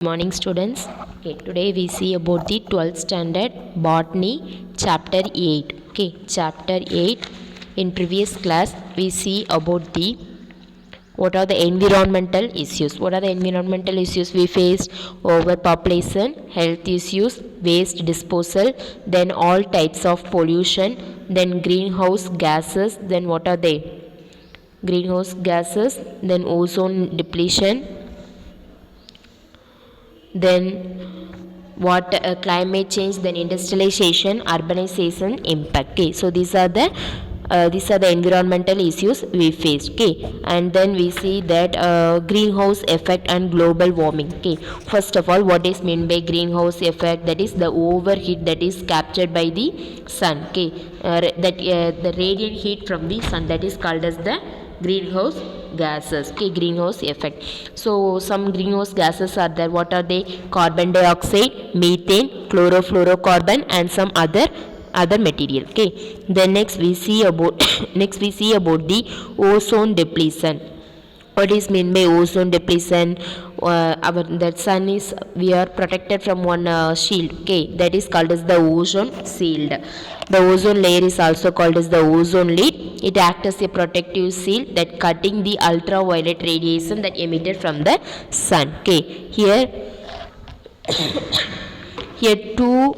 Good morning students. Okay, today we see about the 12th standard botany chapter 8. Okay, chapter 8. In previous class we see about the what are the environmental issues. What are the environmental issues we faced? Overpopulation, health issues, waste disposal, then all types of pollution, then greenhouse gases, then what are they? Greenhouse gases, then ozone depletion, then climate change, then industrialization, urbanization impact. Okay, so these are the environmental issues we faced. Okay, and then we see that greenhouse effect and global warming. Okay, first of all, what is meant by greenhouse effect? That is the overheat that is captured by the sun. Okay, the radiant heat from the sun, that is called as the greenhouse gases. Okay, greenhouse effect. So some greenhouse gases are there. What are they? Carbon dioxide, methane, chlorofluorocarbon, and some other material. Okay, then next we see about the ozone depletion. What is meant by ozone depletion? That sun is, we are protected from one shield. Okay, that is called as the ozone shield. The ozone layer is also called as the ozone lid. It acts as a protective shield that cutting the ultraviolet radiation that emitted from the sun. Okay, here two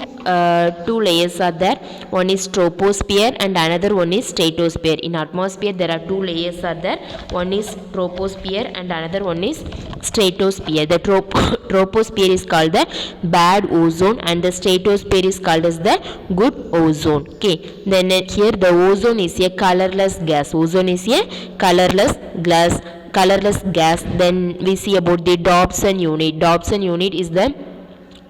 layers are there. One is troposphere and another one is stratosphere. In atmosphere there are two layers are there. One is troposphere and another one is stratosphere. The troposphere is called the bad ozone and the stratosphere is called as the good ozone. Okay, then here the ozone is a colorless gas. Ozone is a colorless gas. Then we see about the Dobson unit. Dobson unit is the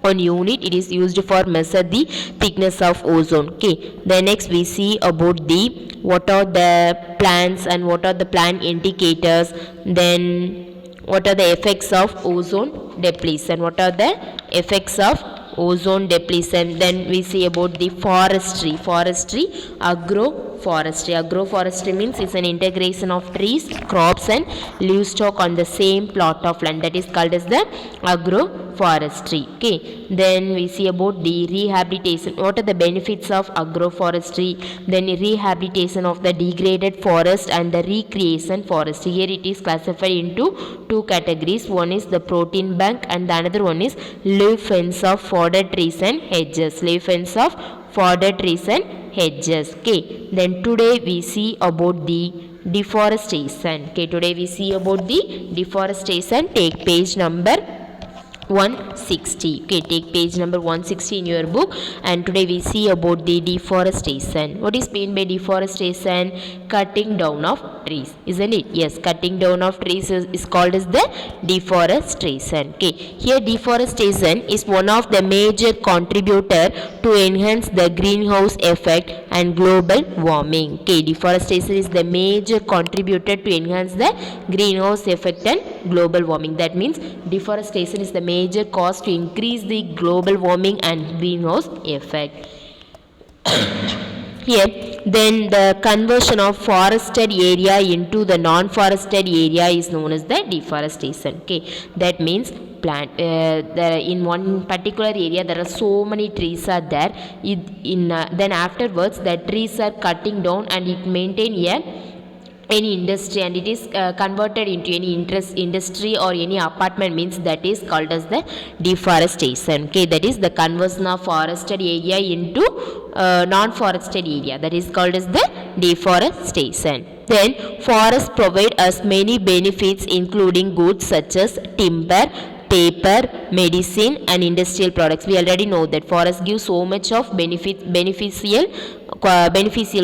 one unit. It is used for measure the thickness of ozone. Okay, then next we see about the what are the plants and what are the plant indicators, then what are the effects of ozone depletion. What are the effects of ozone depletion? Then we see about the forestry. Agroforestry means it's an integration of trees, crops and livestock on the same plot of land, that is called as the agroforestry. Okay, then we see about the rehabilitation. What are the benefits of agroforestry? Then rehabilitation of the degraded forest and the recreation forest. Here it is classified into two categories. One is the protein bank and the another one is leaf fence of fodder trees and hedges. Okay, then today we see about the deforestation. Okay, today we see about the deforestation. Take page number 160. Okay, take page number 160 in your book, and today we see about the deforestation. What is meant by deforestation? Cutting down of trees, isn't it? Yes, cutting down of trees is called as the deforestation. Okay, here deforestation is one of the major contributor to enhance the greenhouse effect and global warming. Okay, deforestation is the major contributor to enhance the greenhouse effect and global warming. That means deforestation is the major cause to increase the global warming and greenhouse effect. Here, then the conversion of forested area into the non-forested area is known as the deforestation. Okay, that means in one particular area there are so many trees are there. Then afterwards the trees are cutting down and it maintain any industry and it is converted into any industry or any apartment, means that is called as the deforestation. Okay, that is the conversion of forested area into non-forested area, that is called as the deforestation. Then forests provide us many benefits including goods such as timber, paper, medicine and industrial products. We already know that forests give so much of beneficial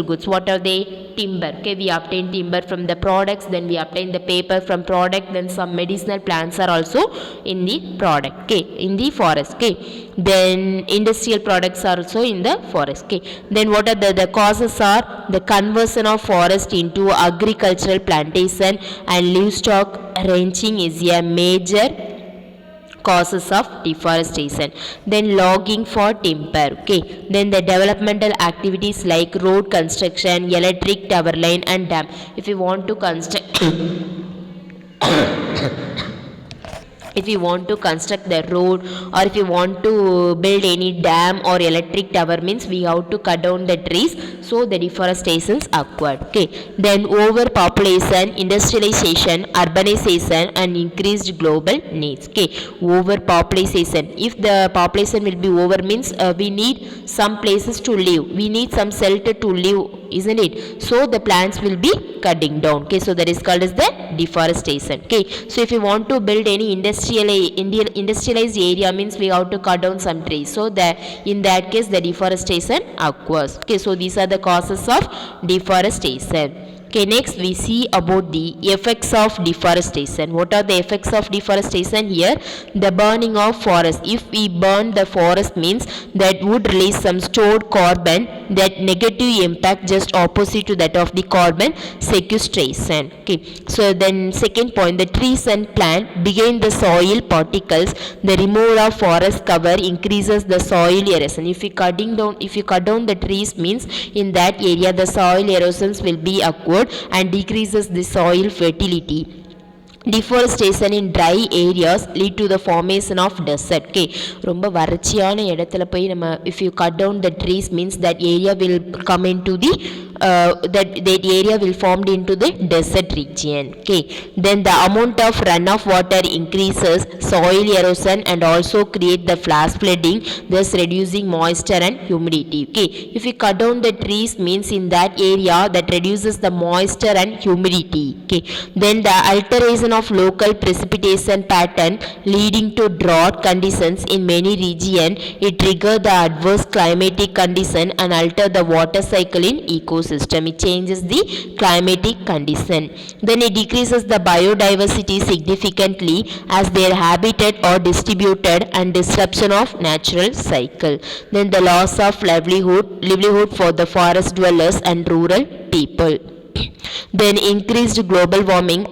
goods. What are they? Timber. Okay, we obtain timber from the products, then we obtain the paper from product, then some medicinal plants are also in the product. Okay, in the forest. Okay, then industrial products are also in the forest. Okay, then what are the causes are the conversion of forest into agricultural plantation and livestock ranching is a major causes of deforestation. Then logging for timber. Okay, then the developmental activities like road construction, electric tower line and dam. If you want to construct if you want to construct the road, or if you want to build any dam or electric tower, means we have to cut down the trees, so the deforestation is occurred. Okay, then overpopulation, industrialization, urbanization and increased global needs. Okay, overpopulation, if the population will be over, means we need some places to live, we need some shelter to live, isn't it? So the plants will be cutting down. Okay, so that is called as the deforestation. Okay, so if you want to build any industrialized area, means we have to cut down some trees, so that in that case the deforestation occurs. Okay, so these are the causes of deforestation. Okay, next we see about the effects of deforestation. What are the effects of deforestation here? The burning of forest. If we burn the forest, means that would release some stored carbon, that negative impact just opposite to that of the carbon sequestration. Okay, so then second point, the trees and plant begin the soil particles. The removal of forest cover increases the soil erosion. If you cut down the trees, means in that area the soil erosions will be occurred and decreases the soil fertility. Deforestation in dry areas lead to the formation of desert. Okay, ரொம்ப வறட்சியான இடத்துல போய் நம்ம if you cut down the trees, means that area will come into the that area will formed into the desert region. Okay, then the amount of runoff water increases, soil erosion and also create the flash flooding, thus reducing moisture and humidity. Okay, if you cut down the trees, means in that area that reduces the moisture and humidity. Okay, then the alteration of local precipitation pattern leading to drought conditions in many regions. It triggers the adverse climatic condition and alter the water cycle in ecosystem. It changes the climatic condition. Then it decreases the biodiversity significantly as their habitat are distributed and disruption of natural cycle. Then the loss of livelihood for the forest dwellers and rural people. Then increased global warming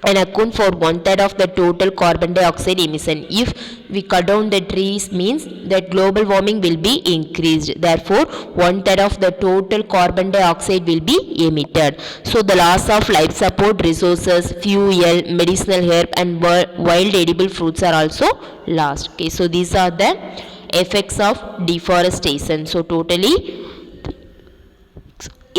and account for 1/3 of the total carbon dioxide emission. If we cut down the trees, means that global warming will be increased, therefore 1/3 of the total carbon dioxide will be emitted. So the loss of life support resources, fuel, medicinal herb and wild edible fruits are also lost. Okay, so these are the effects of deforestation. So totally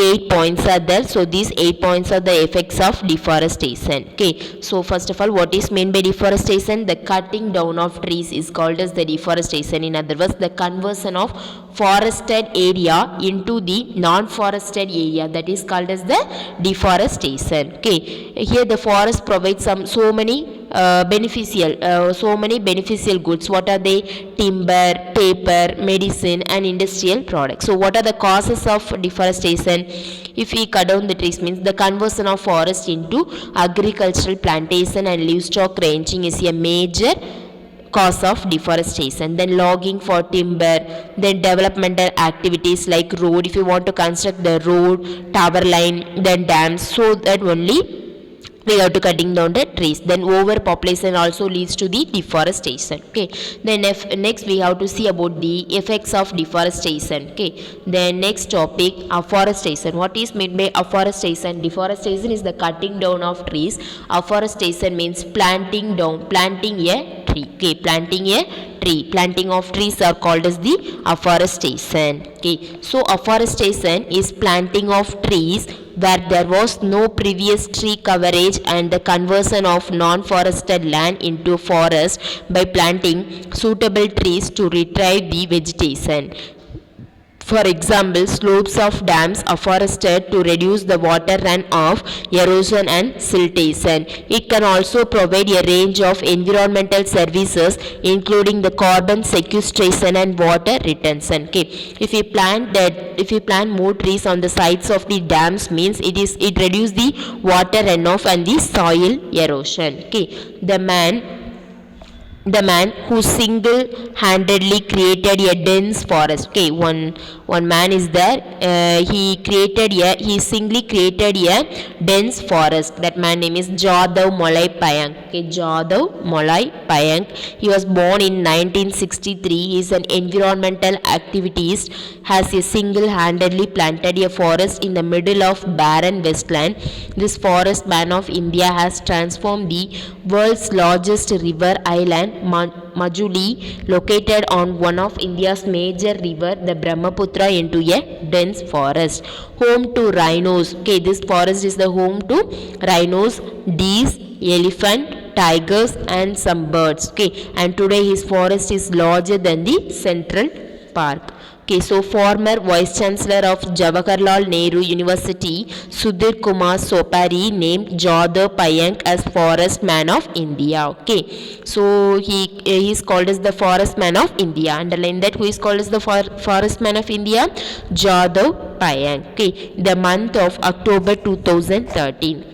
8 points are there. So these 8 points are the effects of deforestation. Okay, so first of all, what is meant by deforestation? The cutting down of trees is called as the deforestation. In other words, the conversion of forested area into the non-forested area, that is called as the deforestation. Okay, here the forest provides so many beneficial goods. What are they? Timber, paper, medicine and industrial products. So what are the causes of deforestation? If we cut down the trees, means the conversion of forest into agricultural plantation and livestock ranching is a major cause of deforestation. Then logging for timber, then developmental activities like road, if you want to construct the road, tower line, then dams, so that only we have to cutting down the trees. Then overpopulation also leads to the deforestation. Okay, then next we have to see about the effects of deforestation. Okay, then next topic, afforestation. What is meant by afforestation? Deforestation is the cutting down of trees. Afforestation means planting a tree. Okay, planting of trees are called as the afforestation. Okay, so afforestation is planting of trees where there was no previous tree coverage and the conversion of non-forested land into forest by planting suitable trees to retrieve the vegetation. For example, slopes of dams afforested to reduce the water runoff, erosion and siltation. It can also provide a range of environmental services including the carbon sequestration and water retention. Okay, if you plant more trees on the sides of the dams, means it reduces the water runoff and the soil erosion. Okay, the man who single-handedly created a dense forest. Okay, one man is there, he singly created a dense forest. That man name is Jadhav Molai Payang. Okay, Jadhav Molai Payank. He was born in 1963. He is an environmental activist. Has a single-handedly planted a forest in the middle of barren wasteland. This forest man of India has transformed the world's largest river island, Majuli, located on one of India's major river, the Brahmaputra, into a dense forest. Home to rhinos. Okay, this forest is the home to rhinos, deers, elephant, tigers and some birds. Okay, and today his forest is larger than the Central Park. Okay, so former Vice Chancellor of Jawaharlal Nehru University, Sudhir Kumar Sopari, named Jadhav Payank as Forest Man of India. Okay, so he is called as the Forest Man of India. Underline that. Who is called as the Forest Man of India? Jadhav Payank. Okay, the month of October 2013.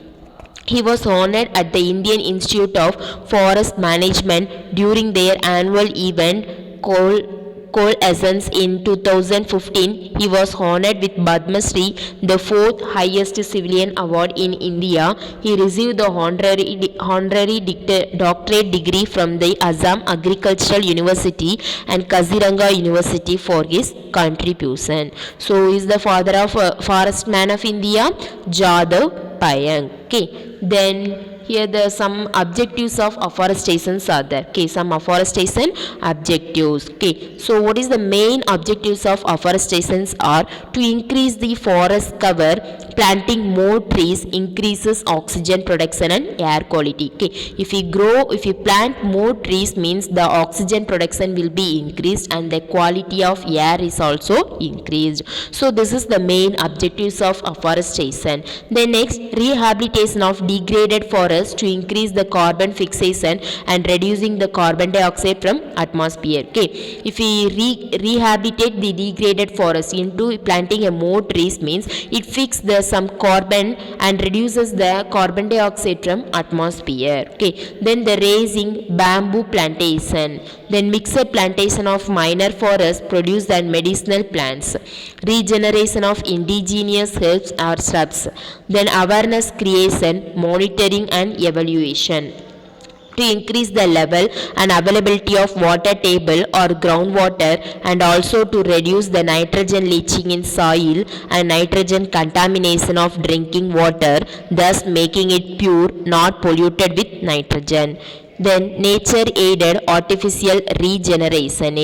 He was honored at the Indian Institute of Forest Management during their annual event Coal Essence in 2015. He was honored with Padma Shri, the fourth highest civilian award in India. He received the honorary doctorate degree from the Assam Agricultural University and Kaziranga University for his contribution. So he is the father of Forest Man of India, Jadhav Payank. Okay, then here the some objectives of afforestation are there. Okay, some afforestation objectives. Okay, so what is the main objectives of afforestation are to increase the forest cover. Planting more trees increases oxygen production and air quality. Okay, if you plant more trees means the oxygen production will be increased and the quality of air is also increased. So this is the main objectives of afforestation. Then next, rehabilitation of degraded forest to increase the carbon fixation and reducing the carbon dioxide from atmosphere. Okay, if we rehabilitate the degraded forest into planting a more trees means it fixes the some carbon and reduces the carbon dioxide from atmosphere. Okay, then the raising bamboo plantation, then mixed plantation of minor forests produced and medicinal plants, regeneration of indigenous herbs or shrubs, then awareness creation, monitoring and evaluation to increase the level and availability of water table or groundwater, and also to reduce the nitrogen leaching in soil and nitrogen contamination of drinking water, thus making it pure, not polluted with nitrogen. Then nature aided artificial regeneration.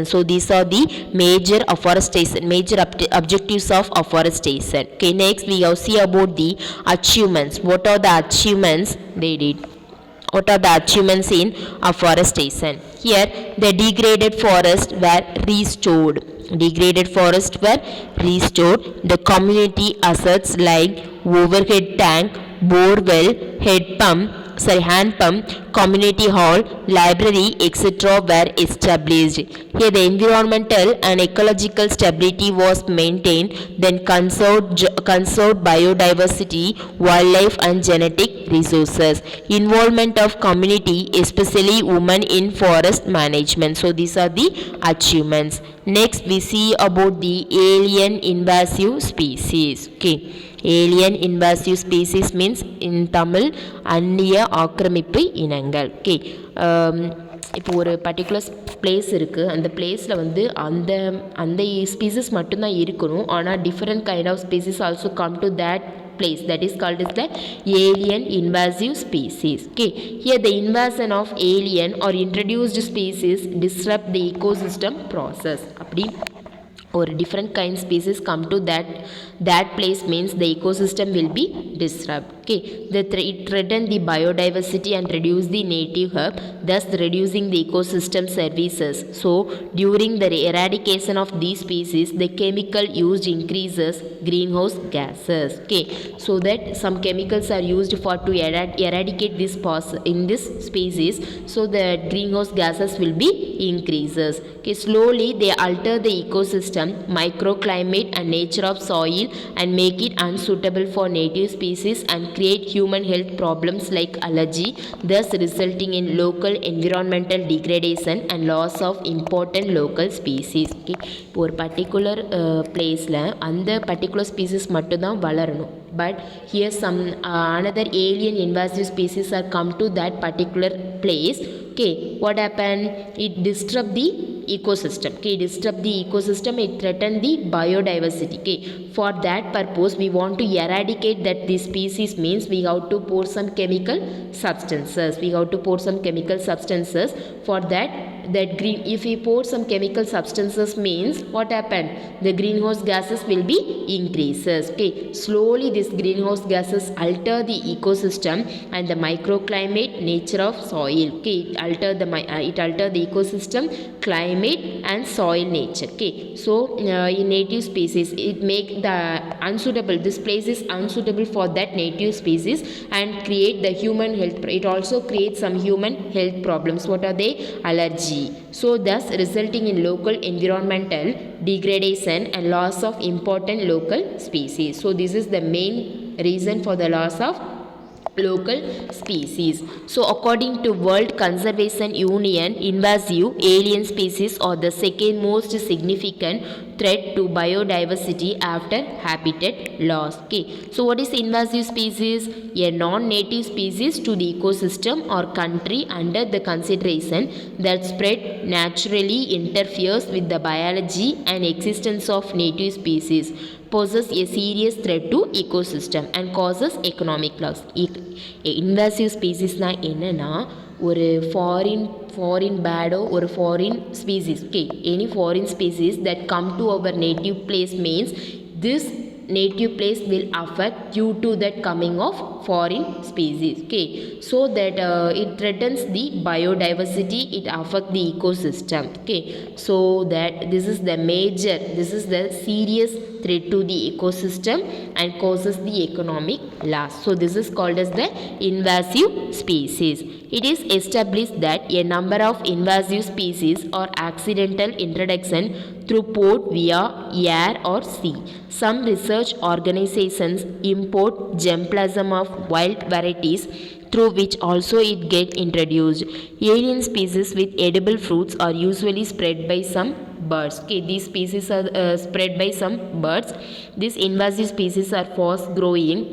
So these are the major objectives of afforestation. Okay, next we have see about the achievements. What are the achievements they did? What are the achievements in afforestation? Here the degraded forests were restored. The community assets like overhead tank, borewell, hand pump, community hall, library, etc. were established. Here the environmental and ecological stability was maintained, then conserved biodiversity, wildlife and genetic resources. Involvement of community, especially women in forest management. So these are the achievements. Next we see about the alien invasive species. Okay, alien invasive species means in Tamil அந்நிய ஆக்கிரமிப்பு இனங்கள். Okay, இப்போ ஒரு particular place இருக்குது, அந்த பிளேஸில் வந்து அந்த ஸ்பீசிஸ் மட்டும்தான் இருக்கணும். ஆனால் different kind of species also come to that place, that is called as the alien invasive species. Okay, here the invasion of alien or introduced species disrupt the ecosystem process. அப்படி ஒரு different kind species come to that place means the ecosystem will be disrupted. Okay, it threaten the biodiversity and reduce the native herb, thus reducing the ecosystem services. So during the eradication of these species, the chemical used increases greenhouse gases. Okay, so that some chemicals are used for to eradicate this in this species, so the greenhouse gases will be increases. Okay, slowly they alter the ecosystem, microclimate and nature of soil and make it unsuitable for native species and create human health problems like allergy, thus resulting in local environmental degradation and loss of important local species. Okay, ஒரு particular பிளேஸில் அந்த particular species மட்டும்தான் வளரணும். but here some another alien invasive species are come to that particular place. Okay, what happened? It disrupt the ecosystem. Okay, disrupt the ecosystem, it threaten the biodiversity. Okay, for that purpose we want to eradicate that this species, means we have to pour some chemical substances. For that green, if we pour some chemical substances, means what happened? The greenhouse gases will be increases. Okay, slowly these greenhouse gases alter the ecosystem and the microclimate nature of soil. Okay, it alter the ecosystem, climate and soil nature. Okay, so in native species it make the unsuitable, this place is unsuitable for that native species and create the human health. It also creates some human health problems. What are they? Allergy. So thus resulting in local environmental degradation and loss of important local species. So this is the main reason for the loss of local species. So according to World Conservation Union, invasive alien species are the second most significant threat to biodiversity after habitat loss. Okay, so what is invasive species? A non-native species to the ecosystem or country under the consideration that spread naturally, interferes with the biology and existence of native species, poses a serious threat to ecosystem and causes economic loss. Invasive species na என்னன்னா ஒரு foreign bird or foreign species. Okay, any foreign species that come to our native place, means this native place will affect due to that coming of foreign species. Okay, so that it threatens the biodiversity, it affects the ecosystem. Okay, so that this is the serious threat to the ecosystem and causes the economic loss. So this is called as the invasive species. It is established that a number of invasive species are accidental introduction through port via air or sea. Some research organizations import germplasm of wild varieties through which also it get introduced. Alien species with edible fruits are usually spread by some birds. Okay, these species are spread by some birds. These invasive species are fast growing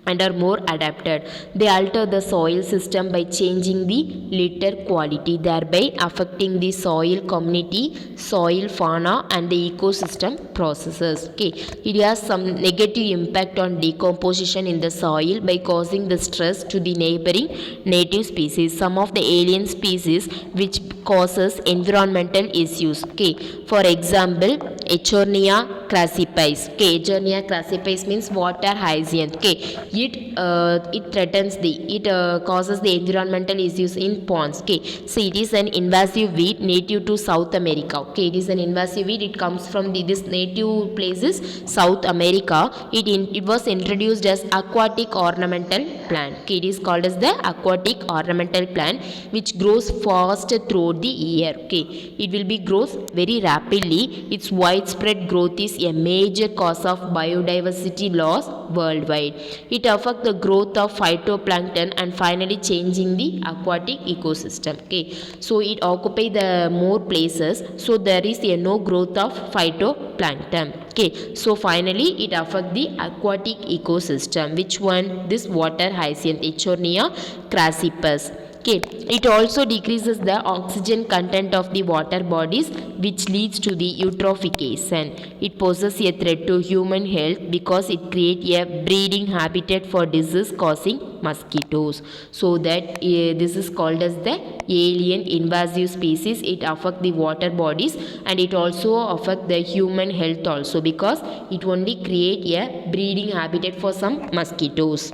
and are more adapted. They alter the soil system by changing the litter quality, thereby affecting the soil community, soil fauna and the ecosystem processes. Okay, it has some negative impact on decomposition in the soil by causing the stress to the neighboring native species. Some of the alien species which causes environmental issues. Okay, for example, Echonia crassipes. Okay, Echonia crassipes means water hyacinth. Okay, it threatens it causes the environmental issues in ponds. Okay, so it is an invasive weed native to South America. Okay, it is an invasive weed, it comes from this native places South America. It was introduced as aquatic ornamental plant. Okay, it is called as the aquatic ornamental plant which grows fast throughout the year. Okay, it will be grows very rapidly. Its widespread growth is a major cause of biodiversity loss worldwide. It affects the growth of phytoplankton and finally changing the aquatic ecosystem. Okay, so it occupies the more places, so there is a no growth of phytoplankton. Okay, so finally it affects the aquatic ecosystem. Which one? This water hyacinth, Echonia crassipes. Okay, it also decreases the oxygen content of the water bodies, which leads to the eutrophication. It poses a threat to human health because it creates a breeding habitat for disease causing mosquitoes. So that this is called as the alien invasive species. It affects the water bodies and it also affects the human health also, because it only create a breeding habitat for some mosquitoes.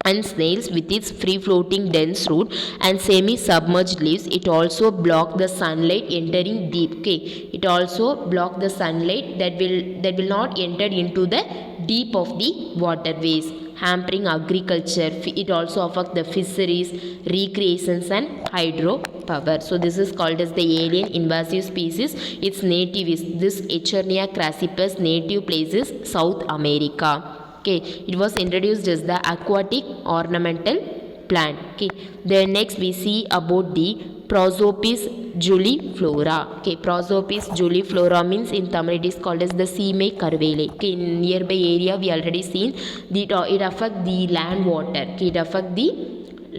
And snails with its free-floating dense root and semi-submerged leaves, it also block the sunlight entering deep. Okay, it also block the sunlight that will not enter into the deep of the waterways, hampering agriculture. It also affects the fisheries, recreations and hydropower. So this is called as the alien invasive species. Its native is this Echonia crassipes. Native place is South America. Okay, it was introduced as the aquatic ornamental plant. Okay. Then next we see about the Prosopis juliflora. Okay, Prosopis juliflora means in Tamil it is called as the Seemai Karvele. Okay, in nearby area we already seen that it affect the land water. Okay, it affect the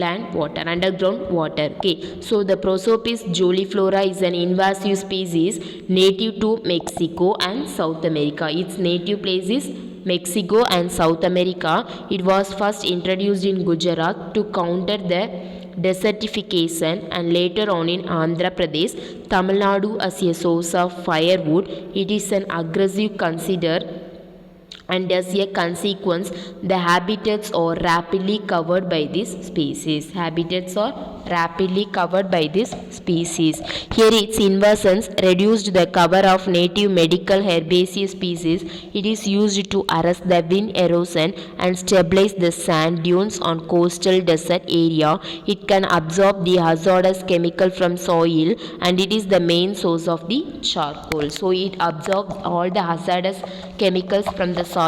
land water, underground water. Okay, so the Prosopis juliflora is an invasive species native to Mexico and South America. Its native place is Mexico and South America. It was first introduced in Gujarat to counter the desertification and later on in Andhra Pradesh, Tamil Nadu as a source of firewood. It is an aggressive consider and as a consequence the habitats are rapidly covered by this species. Habitats are rapidly covered by this species. Here its invasions reduced the cover of native medical herbaceous species. It is used to arrest the wind erosion and stabilize the sand dunes on coastal desert area. It can absorb the hazardous chemical from soil and it is the main source of the charcoal. So it absorbs all the hazardous chemicals from the soil.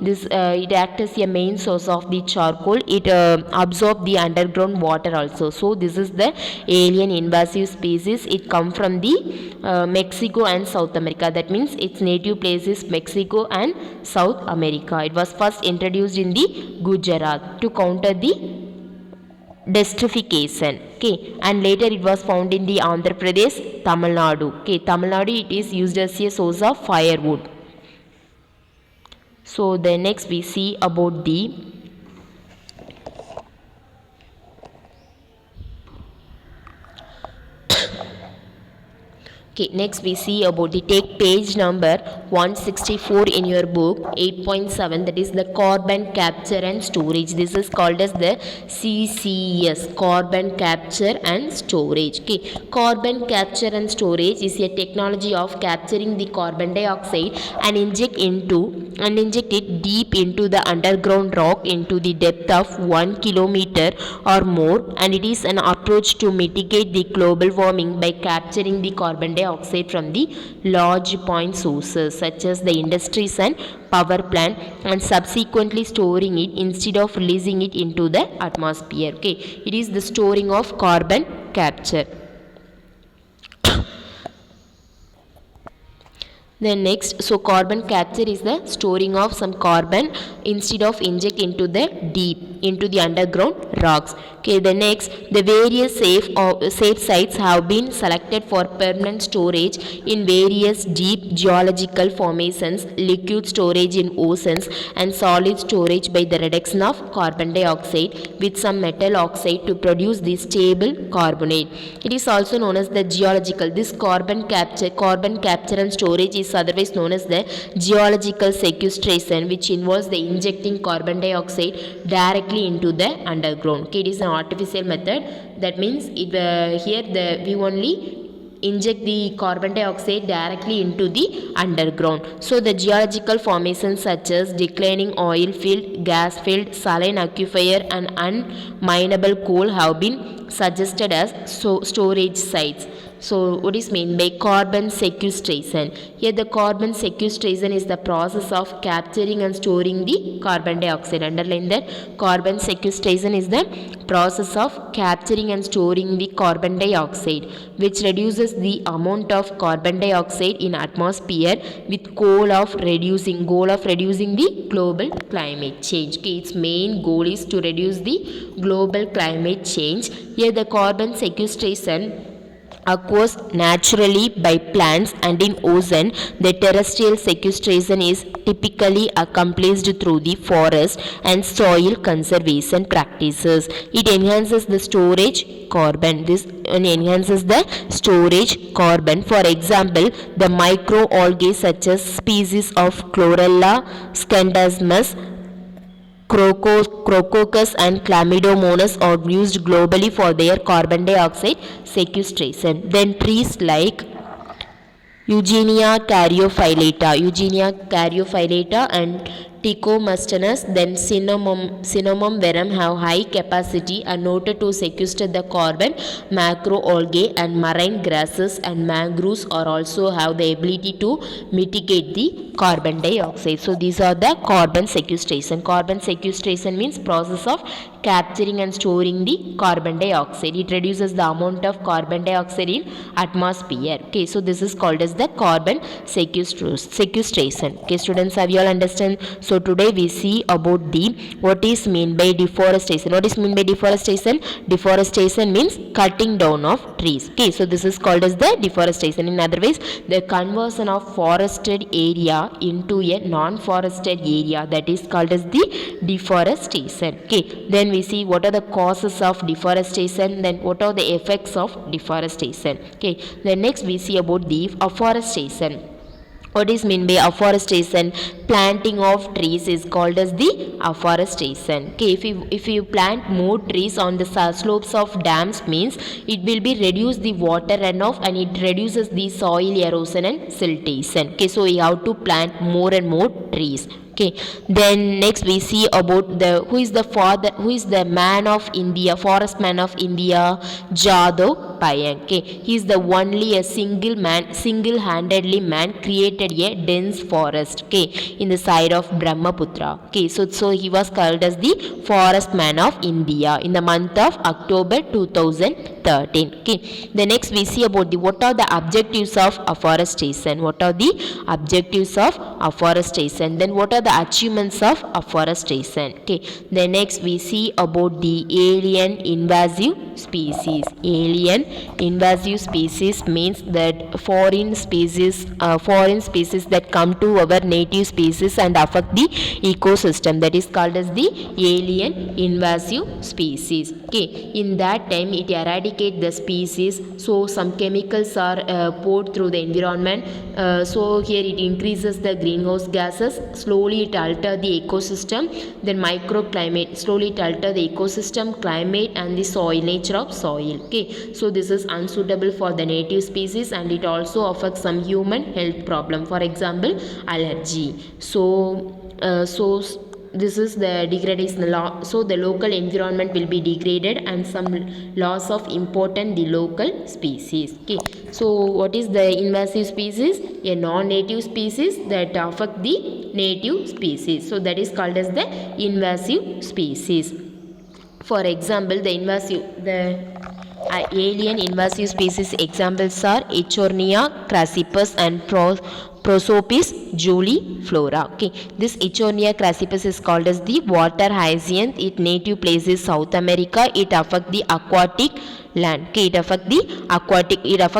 This it acts as a main source of the charcoal. It absorbs the underground water also. So this is the alien invasive species. It comes from the Mexico and South America. That means its native place is Mexico and South America. It was first introduced in the Gujarat to counter the desertification. Okay, and later it was found in the Andhra Pradesh, Tamil Nadu. Okay, Tamil Nadu it is used as a source of firewood. So the next we see about the Okay, next we see about the take page number 164 in your book 8.7, that is the carbon capture and storage. This is called as the CCS, carbon capture and storage. Okay, carbon capture and storage is a technology of capturing the carbon dioxide and inject it deep into the underground rock into the depth of 1 kilometer or more, and it is an approach to mitigate the global warming by capturing the carbon dioxide from the large point sources such as the industries and power plant and subsequently storing it instead of releasing it into the atmosphere. Okay, it is the storing of carbon capture. Then next, so carbon capture is the storing of some carbon instead of inject into the deep, into the underground rocks. Okay, the next, the various safe sites have been selected for permanent storage in various deep geological formations, liquid storage in oceans, and solid storage by the reduction of carbon dioxide with some metal oxide to produce the stable carbonate. It is also known as the geological. This carbon capture and storage is otherwise known as the geological sequestration, which involves the injecting carbon dioxide directly into the underground. Okay, it is an artificial method. That means we only inject the carbon dioxide directly into the underground. So the geological formations such as declining oil field, gas field, saline aquifer and unminable coal have been suggested as storage sites. So what is meant by carbon sequestration? Here the carbon sequestration is the process of capturing and storing the carbon dioxide. Underline that carbon sequestration is the process of capturing and storing the carbon dioxide, which reduces the amount of carbon dioxide in atmosphere with goal of reducing the global climate change. Okay, its main goal is to reduce the global climate change. Here the carbon sequestration occurs naturally by plants, and in ozone the terrestrial sequestration is typically accomplished through the forest and soil conservation practices. It enhances the storage carbon. For example, the microalgae such as species of chlorella, scandasmus, Crococus and Chlamydomonas are used globally for their carbon dioxide sequestration. Then trees like Eugenia caryophyllata and Ticomustinus, then cinnamon verum have high capacity and noted to sequester the carbon. Macroalgae and marine grasses and mangroves are also have the ability to mitigate the carbon dioxide. So these are the carbon sequestration. Carbon sequestration means process of capturing and storing the carbon dioxide. It reduces the amount of carbon dioxide in atmosphere. Okay, so this is called as the carbon sequestration. Okay, students, have you all understand? So today we see about the what is mean by deforestation. What is mean by deforestation? Deforestation means cutting down of trees. Okay, so this is called as the deforestation. In other ways, the conversion of forested area into a non-forested area, that is called as the deforestation. Okay, then we see what are the causes of deforestation, then what are the effects of deforestation. Okay, then next we see about the afforestation. What is mean by afforestation? Planting of trees is called as the afforestation. Okay, if you plant more trees on the slopes of dams, means it will be reduce the water runoff and it reduces the soil erosion and siltation. Okay, so we have to plant more and more trees. Okay, then next we see about who is the man of India, forest man of India, Jadhav Payeng. Okay, he is the only a single-handedly man created a dense forest. Okay, in the side of Brahmaputra. Okay, so he was called as the forest man of India in the month of October 2013. Okay, the next we see about what are the objectives of afforestation. What are the objectives of afforestation? Then what are the achievements of afforestation? Okay, then next we see about the alien invasive species. Alien invasive species means that foreign species that come to our native species and affect the ecosystem, that is called as the alien invasive species. Okay, in that time it eradicate the species, so some chemicals are poured through the environment, so here it increases the greenhouse gases, slowly it alter the ecosystem, then microclimate, slowly it alter the ecosystem, climate and the soil, nature of soil. Okay, so this is unsuitable for the native species and it also affects some human health problem, for example allergy. So this is the degradation law, so the local environment will be degraded and some loss of important the local species. Okay, so what is the invasive species? A non-native species that affect the native species, so that is called as the invasive species. For example, alien invasive species examples are Echonia crassipus and Prosopis Flora. Okay, this Echonia crassipus is called as the water hyacinth. Its native place is South America. It affects the aquatic land. Okay, it affects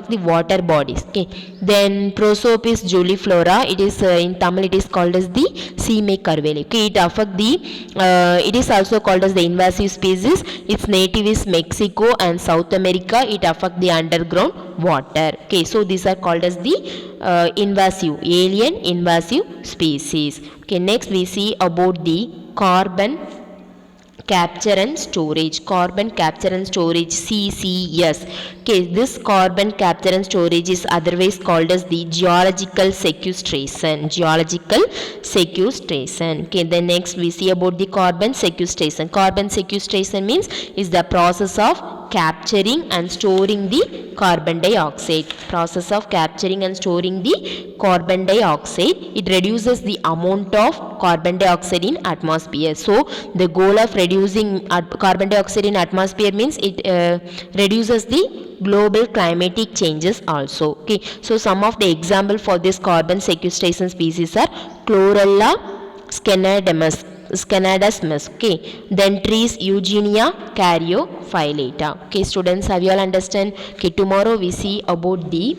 the water bodies. Okay, then Prosopis Flora, it is in Tamil it is called as the Seeme Karveli. Okay, it is also called as the invasive species. Its native is Mexico and South America. It affects the underground water. Okay, so these are called as the alien invasive species. Okay, next we see about the carbon capture and storage. Carbon capture and storage, CCS. Okay, this carbon capture and storage is otherwise called as the geological sequestration. Okay, then next we see about the carbon sequestration. Carbon sequestration means is the process of capturing and storing the carbon dioxide. Process of capturing and storing the carbon dioxide. It reduces the amount of carbon dioxide in atmosphere. So the goal of reducing carbon dioxide in atmosphere means it reduces the global climatic changes also. Okay, so some of the example for this carbon sequestration species are Chlorella scanadasmus. Okay, then trees Eugenia caryophyllata. Okay, students, have you all understand? Okay, tomorrow we see about the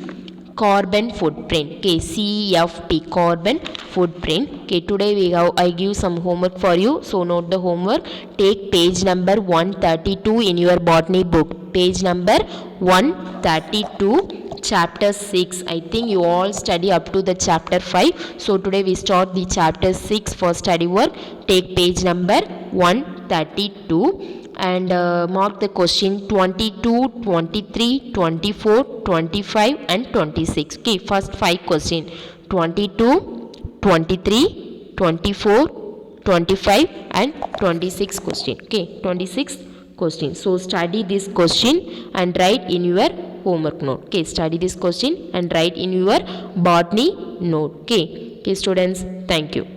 carbon footprint. Okay, CFT, carbon footprint. Okay, today I give some homework for you, so note the homework. Take page number 132 in your botany book. Page number 132, chapter 6. I think you all study up to the chapter 5. So today we start the chapter 6 for study work. Take page number 132 and mark the question 22, 23, 24, 25 and 26. Okay, first 5 questions: 22, 23, 24, 25 and 26 question. Okay, 26 question. So study this question and write in your homework note. Okay, study this question and write in your botany note. Okay, students, thank you.